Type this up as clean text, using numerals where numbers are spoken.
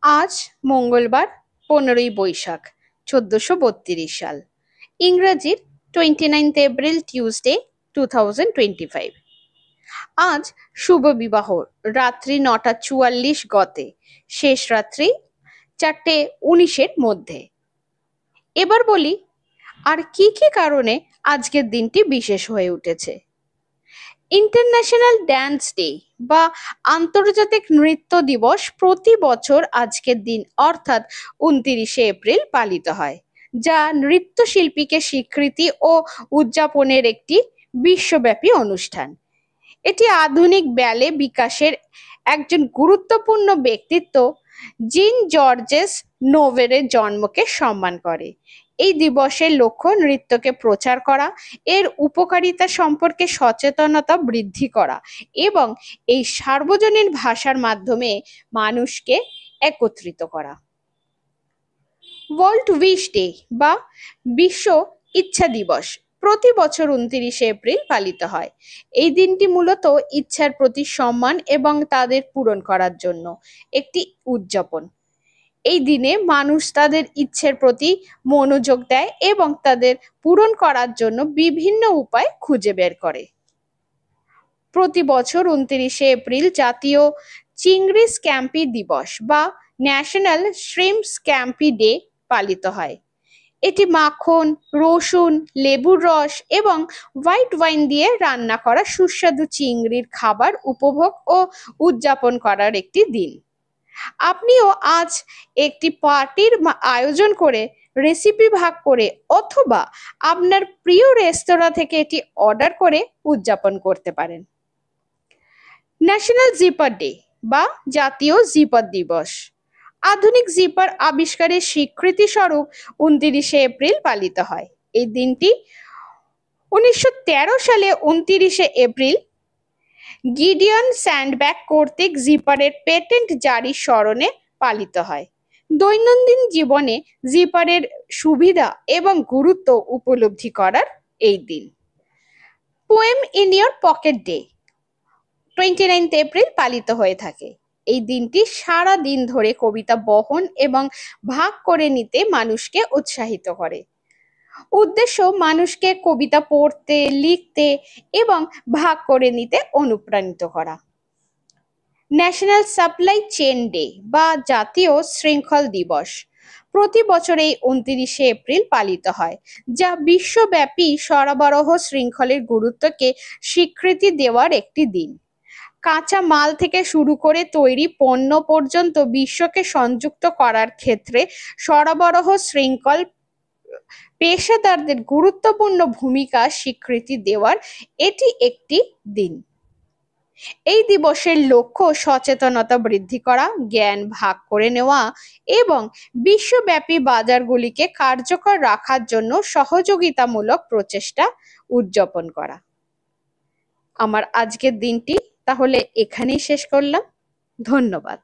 আজ মঙ্গলবার 15ই বৈশাখ 1432 সাল, ইংরেজির 29 এপ্রিল টিউসডে 2025। আজ শুভ বিবাহ রাত্রি 9:44 গতে, শেষ রাত্রি 4:19 মধ্যে। এবার বলি আর কি কি কারণে আজকের দিনটি বিশেষ হয়ে উঠেছে। ইন্টারন্যাশনাল ড্যান্স ডে বা আন্তর্জাতিক নৃত্য দিবস প্রতি বছর আজকের দিন অর্থাৎ 29 এপ্রিল পালিত হয়, যা নৃত্যশিল্পীকে স্বীকৃতি ও উদযাপনের একটি বিশ্বব্যাপী অনুষ্ঠান। এটি আধুনিক ব্যালে বিকাশের একজন গুরুত্বপূর্ণ ব্যক্তিত্ব জিন জর্জেস নোভেরের জন্মকে সম্মান করে। এই দিবসের লক্ষ্য নৃত্যকে প্রচার করা, এর উপকারিতা সম্পর্কে সচেতনতা বৃদ্ধি করা এবং এই সার্বজনীন ভাষার মাধ্যমে মানুষকে একত্রিত করা। ওয়ার্ল্ড উইশ ডে বা বিশ্ব ইচ্ছা দিবস প্রতি বছর 29 এপ্রিল পালিত হয়। এই দিনটি মূলত ইচ্ছার প্রতি সম্মান এবং তাদের পূরণ করার জন্য একটি উদযাপন। এই দিনে মানুষ তাদের ইচ্ছের প্রতি মনোযোগ দেয় এবং তাদের পূরণ করার জন্য বিভিন্ন উপায় খুঁজে বের করে। প্রতি বছর 29 এপ্রিল জাতীয় চিংড়ি স্ক্যাম্পি দিবস বা ন্যাশনাল শ্রিম্প স্ক্যাম্পি ডে পালিত হয়। এটি মাখন, রসুন, লেবুর রস এবং হোয়াইট ওয়াইন দিয়ে রান্না করা সুস্বাদু চিংড়ির খাবার উপভোগ ও উদযাপন করার একটি দিন। আপনিও আজ একটি পার্টির আয়োজন করে রেসিপি ভাগ করে অথবা আপনার প্রিয় রেস্তোরাঁ থেকে এটি অর্ডার করে উদযাপন করতে পারেন। ন্যাশনাল জিপার ডে বা জাতীয় জিপার দিবস আধুনিক জিপার আবিষ্কারের স্বীকৃতি স্বরূপ 29 এপ্রিল পালিত হয়। এই দিনটি 1913 সালে 29 এপ্রিল গিডিয়ন স্যান্ডব্যাগ কর্তৃক জিপারের পেটেন্ট জারির স্মরণে পালিত হয়। দৈনন্দিন জীবনে জিপারের সুবিধা এবং গুরুত্ব উপলব্ধি করার এই দিন। Poem in your pocket day 29 April পালিত হয়ে থাকে। এই দিনটি সারা দিন ধরে কবিতা বহন এবং ভাগ করে নিতে মানুষকে উৎসাহিত করে। উদ্দেশ্য মানুষকে কবিতা পড়তে, লিখতে এবং ভাগ করে নিতে অনুপ্রাণিত করা। ন্যাশনাল সাপ্লাই চেন ডে বা জাতীয় শৃঙ্খল দিবস প্রতি বছর এই 29 এপ্রিল পালিত হয়, যা বিশ্বব্যাপী সরবরাহ শৃঙ্খলের গুরুত্বকে স্বীকৃতি দেওয়ার একটি দিন। কাঁচা মাল থেকে শুরু করে তৈরি পণ্য পর্যন্ত বিশ্বকে সংযুক্ত করার ক্ষেত্রে সরবরাহ শৃঙ্খল পেশাদারদের গুরুত্বপূর্ণ ভূমিকা স্বীকৃতি দেওয়ার এটি একটি দিন। এই দিবসের লক্ষ্য সচেতনতা বৃদ্ধি করা, জ্ঞান ভাগ করে নেওয়া এবং বিশ্বব্যাপী বাজারগুলিকে কার্যকর রাখার জন্য সহযোগিতামূলক প্রচেষ্টা উদযাপন করা। আমার আজকের দিনটি তাহলে এখানেই শেষ করলাম। ধন্যবাদ।